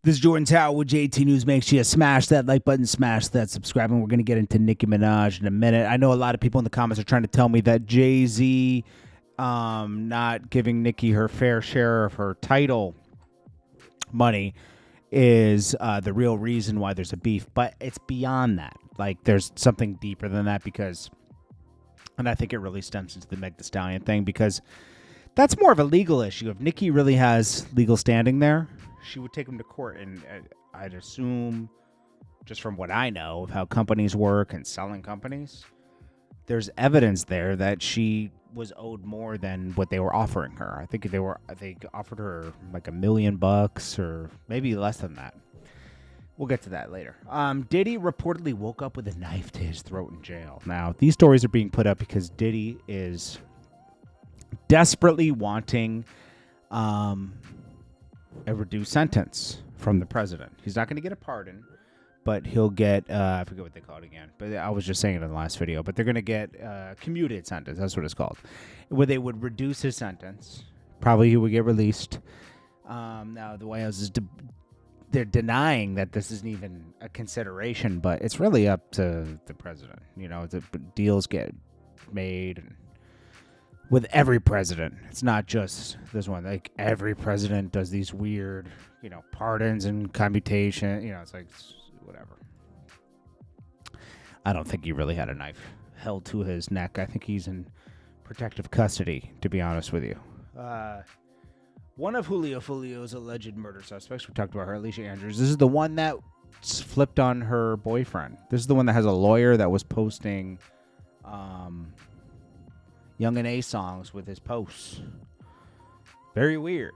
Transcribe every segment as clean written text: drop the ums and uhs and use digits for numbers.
This is Jordan Tower with JT News. Make sure you smash that like button, smash that subscribe, and we're going to get into Nicki Minaj in a minute. I know a lot of people in the comments are trying to tell me that Jay-Z not giving Nicki her fair share of her title money is the real reason why there's a beef, but it's beyond that. Like, there's something deeper than that and I think it really stems into the Meg Thee Stallion thing, because that's more of a legal issue. If Nicki really has legal standing there, she would take him to court, and I'd assume, just from what I know of how companies work and selling companies, there's evidence there that she was owed more than what they were offering her. I think they offered her like $1 million or maybe less than that. We'll get to that later. Diddy reportedly woke up with a knife to his throat in jail. Now, these stories are being put up because Diddy is desperately wanting a reduced sentence from the president. He's not going to get a pardon, but he'll get, I forget what they call it again, but I was just saying it in the last video, but they're going to get commuted sentence. That's what it's called, where they would reduce his sentence. Probably he would get released. Now, the White House is they're denying that this isn't even a consideration, but it's really up to the president. You know, the deals get made and with every president. It's not just this one. Like, every president does these weird, pardons and commutation. It's like, whatever. I don't think he really had a knife held to his neck. I think he's in protective custody, to be honest with you. One of Julio Foolio's alleged murder suspects, we talked about her, Alicia Andrews. This is the one that flipped on her boyfriend. This is the one that has a lawyer that was posting Young and A songs with his posts. Very weird.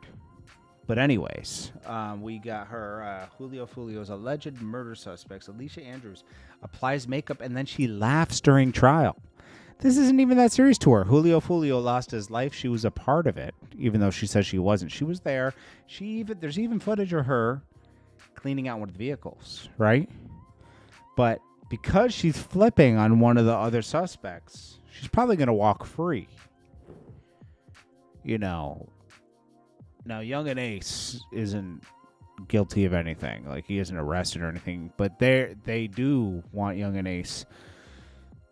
But anyways, we got her, Julio Foolio's alleged murder suspects. Alicia Andrews applies makeup and then she laughs during trial. This isn't even that serious to her. Julio Foolio lost his life. She was a part of it, even though she says she wasn't. She was there. There's even footage of her cleaning out one of the vehicles, right? But because she's flipping on one of the other suspects, she's probably going to walk free. Now, Young and Ace isn't guilty of anything. Like, he isn't arrested or anything. But they do want Young and Ace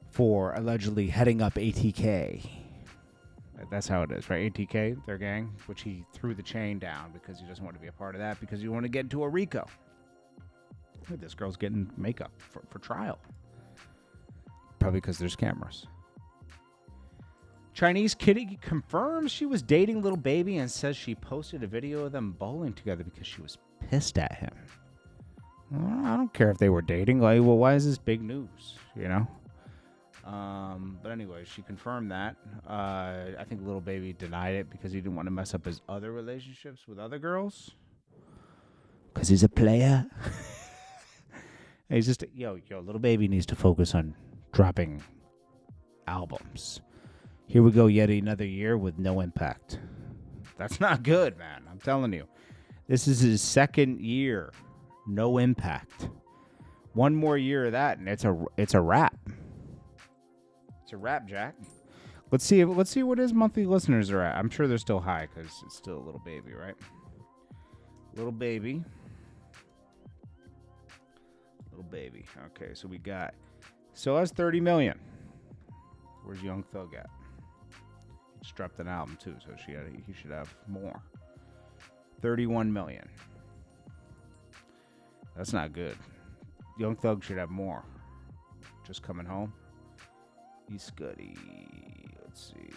for allegedly heading up ATK. That's how it is, right? ATK, their gang, which he threw the chain down because he doesn't want to be a part of that, because he want to get into a RICO. This girl's getting makeup for trial. Probably because there's cameras. Chinese kitty confirms she was dating Lil Baby and says she posted a video of them bowling together because she was pissed at him. Well, I don't care if they were dating. Like, well, why is this big news? But anyway, she confirmed that. I think Lil Baby denied it because he didn't want to mess up his other relationships with other girls. Because he's a player. He's just, Lil Baby needs to focus on dropping albums. Here we go, yet another year with no impact. That's not good, man. I'm telling you. This is his second year. No impact. One more year of that, and it's a wrap. It's a wrap, Jack. Let's see what his monthly listeners are at. I'm sure they're still high because it's still a Lil Baby, right? Lil Baby. Okay, so we got. So that's 30 million. Where's Young Thug at? He just dropped an album too, so he should have more. 31 million. That's not good. Young Thug should have more. Just coming home. He's goody. Let's see.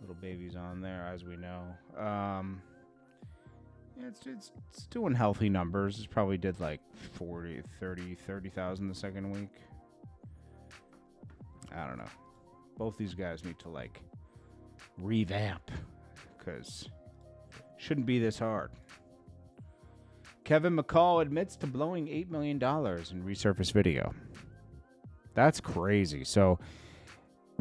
Lil Baby's on there, as we know. It's doing healthy numbers. It probably did like 30,000 the second week. I don't know. Both these guys need to revamp, because shouldn't be this hard. Kevin McCall admits to blowing $8 million in resurfaced video. That's crazy. So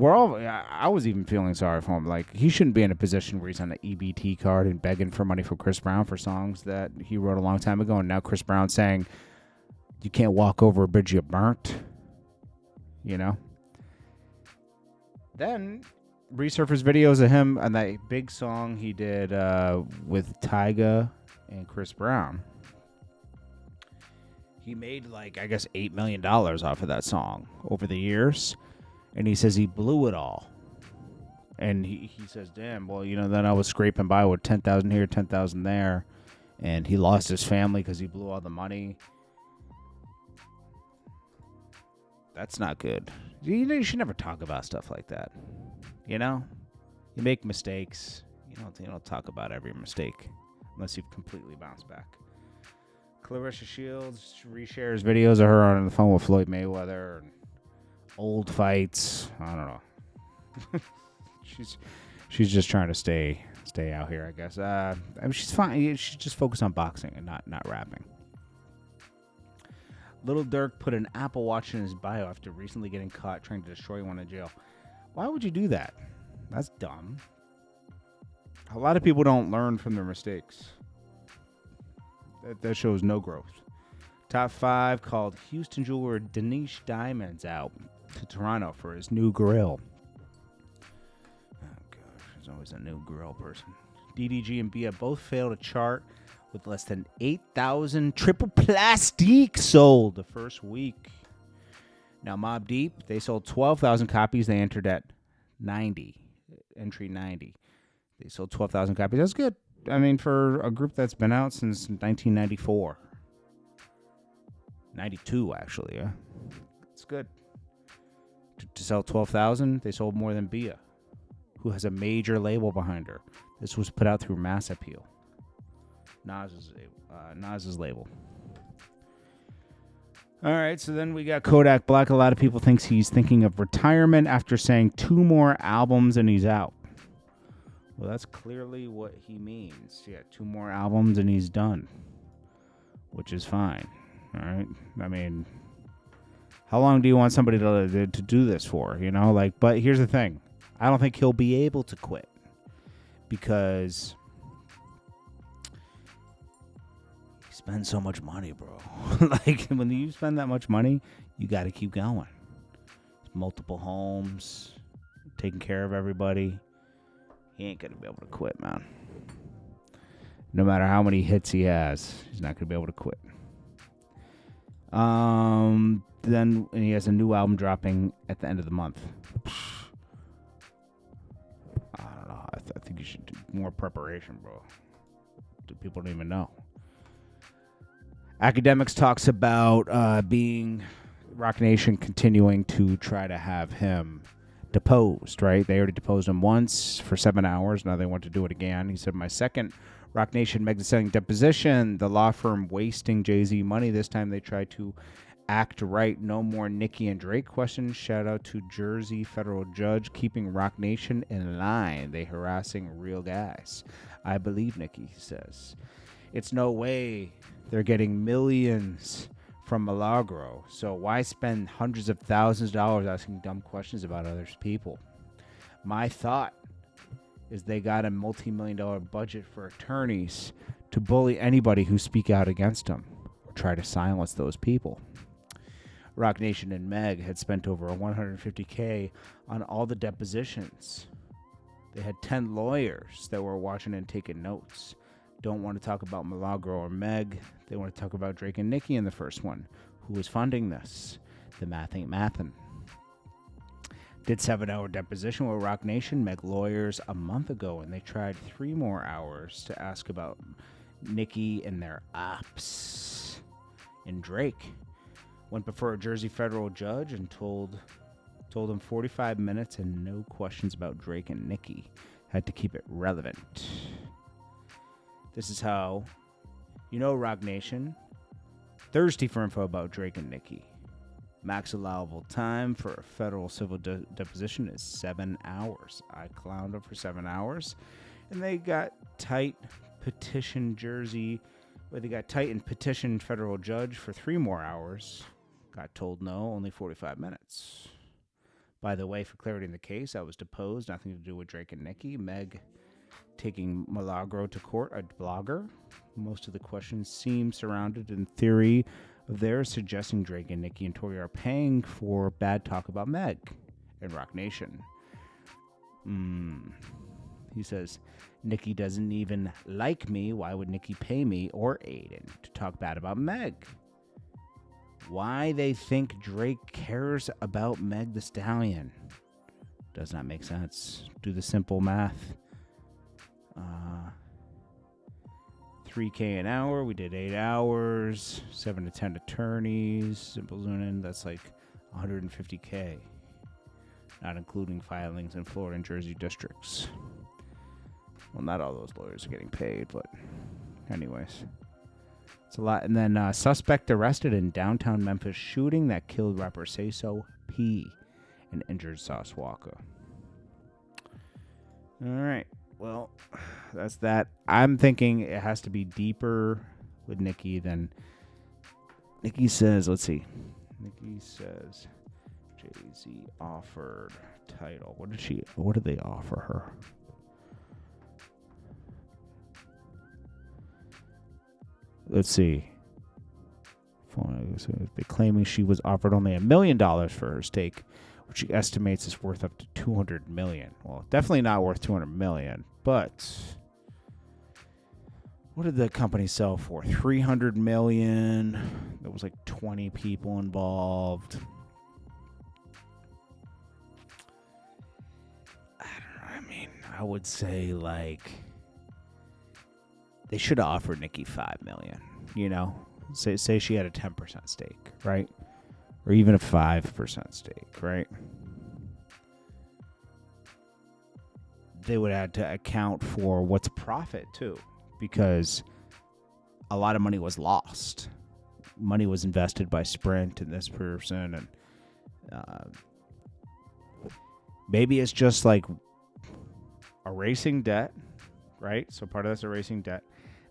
I was even feeling sorry for him. Like, he shouldn't be in a position where he's on the EBT card and begging for money from Chris Brown for songs that he wrote a long time ago. And now Chris Brown's saying, you can't walk over a bridge you burnt. Then resurfaced videos of him on that big song he did with Tyga and Chris Brown. He made like, I guess, $8 million off of that song over the years. And he says he blew it all. And he says, damn, well, then I was scraping by with 10,000 here, 10,000 there. And he lost his family because he blew all the money. That's not good. You should never talk about stuff like that. You make mistakes. You don't talk about every mistake unless you've completely bounced back. Clarissa Shields reshares videos of her on the phone with Floyd Mayweather and old fights. I don't know. she's just trying to stay out here, I guess. She's fine. She's just focused on boxing and not rapping. Lil Durk put an Apple Watch in his bio after recently getting caught trying to destroy one in jail. Why would you do that? That's dumb. A lot of people don't learn from their mistakes. That shows no growth. Top 5 called Houston jeweler Dinesh Diamonds out to Toronto for his new grill. Oh, gosh. There's always a new grill person. DDG and Bia both failed to chart with less than 8,000 triple plastique sold the first week. Now, Mobb Deep, they sold 12,000 copies. They entered at 90. Entry 90. They sold 12,000 copies. That's good. I mean, for a group that's been out since 1994. 92, actually, yeah. It's good. To sell 12,000, they sold more than Bia, who has a major label behind her. This was put out through Mass Appeal. Nas's label. All right, so then we got Kodak Black. A lot of people think he's thinking of retirement after saying 2 more albums and he's out. Well, that's clearly what he means. Yeah, 2 more albums and he's done, which is fine. All right. I mean, how long do you want somebody to do this for? But here's the thing. I don't think he'll be able to quit because he spends so much money, bro. When you spend that much money, you got to keep going. Multiple homes, taking care of everybody. He ain't going to be able to quit, man. No matter how many hits he has, he's not going to be able to quit. Then he has a new album dropping at the end of the month. I don't know. I think you should do more preparation, bro. People don't even know. Akademiks talks about being Roc Nation continuing to try to have him deposed, right? They already deposed him once for 7 hours. Now they want to do it again. He said, my second Roc Nation mega-selling deposition, the law firm wasting Jay-Z money. This time they tried to act right. No more Nicki and Drake questions. Shout out to Jersey federal judge keeping Roc Nation in line. They harassing real guys. I believe Nicki says. It's no way they're getting millions from Milagro. So why spend hundreds of thousands of dollars asking dumb questions about other people? My thought is they got a multi-million-dollar budget for attorneys to bully anybody who speak out against them or try to silence those people. Roc Nation and Meg had spent over $150K on all the depositions. They had 10 lawyers that were watching and taking notes. Don't want to talk about Milagro or Meg. They want to talk about Drake and Nicki in the first one. Who is funding this? The math ain't mathin'. Did 7-hour deposition with Roc Nation, Meg lawyers a month ago, and they tried 3 more hours to ask about Nicki and their ops. And Drake went before a Jersey federal judge and told him 45 minutes and no questions about Drake and Nicki. Had to keep it relevant. This is how Roc Nation thirsty for info about Drake and Nicki. Max allowable time for a federal civil deposition is 7 hours. I clowned them for 7 hours. And they got tight petition they got tight and petitioned federal judge for 3 more hours. Got told no, only 45 minutes. By the way, for clarity in the case, I was deposed, nothing to do with Drake and Nicki. Meg taking Milagro to court, a blogger. Most of the questions seem surrounded in theory of theirs, suggesting Drake and Nicki and Tory are paying for bad talk about Meg and Roc Nation. He says, Nicki doesn't even like me. Why would Nicki pay me or Aiden to talk bad about Meg? Why they think Drake cares about Meg the Stallion does not make sense. Do the simple math. $3K an hour. We did 8 hours. 7 to 10 attorneys. Simple Zunin. That's like $150K. Not including filings in Florida and Jersey districts. Well, not all those lawyers are getting paid, but anyways. It's a lot. And then suspect arrested in downtown Memphis shooting that killed rapper Say So P and injured Sauce Walker. All right. Well, that's that. I'm thinking it has to be deeper with Nicki than Nicki says. Let's see. Nicki says Jay-Z offered title. What did they offer her? Let's see. They're claiming she was offered only $1 million for her stake, which she estimates is worth up to $200 million. Well, definitely not worth $200 million, but what did the company sell for? $300 million. There was like 20 people involved. I don't know. I mean, I would say like they should have offered Nicki $5 million. You know, say she had a 10% stake, right? Or even a 5% stake, right? They would have to account for what's profit too, because a lot of money was lost. Money was invested by Sprint and this person, and maybe it's just like erasing debt, right? So part of that's erasing debt.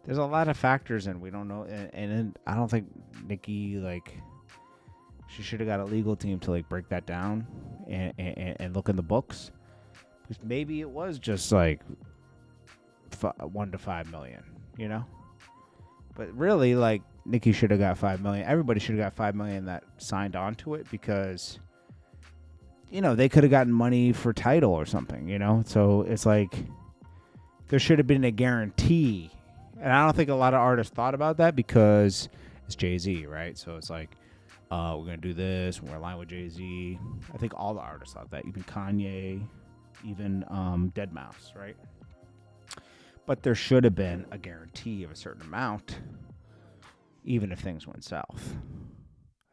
There's a lot of factors, and we don't know. And I don't think Nicki, like, she should have got a legal team to like break that down and look in the books. Because maybe it was just like 1 to 5 million, you know. But really, like, Nicki should have got 5 million. Everybody should have got 5 million that signed on to it, because, you know, they could have gotten money for title or something, you know. So it's like there should have been a guarantee. And I don't think a lot of artists thought about that because it's Jay-Z, right? So it's like, we're going to do this. We're aligned with Jay-Z. I think all the artists thought that. Even Kanye, even deadmau5, right? But there should have been a guarantee of a certain amount, even if things went south.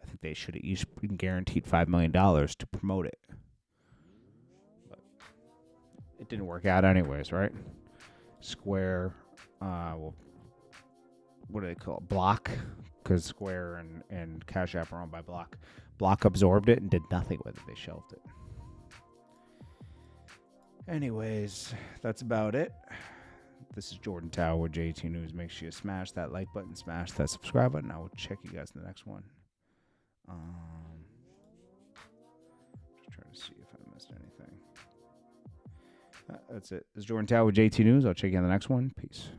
I think they should have each been guaranteed $5 million to promote it. But it didn't work out anyways, right? Square... well, what do they call it? Block, because Square and Cash App are owned by Block. Block absorbed it and did nothing with it. They shelved it. Anyways, that's about it. This is Jordan Tower with JT News. Make sure you smash that like button, smash that subscribe button. I will check you guys in the next one. Just trying to see if I missed anything. That's it. This is Jordan Tower with JT News. I'll check you on the next one. Peace.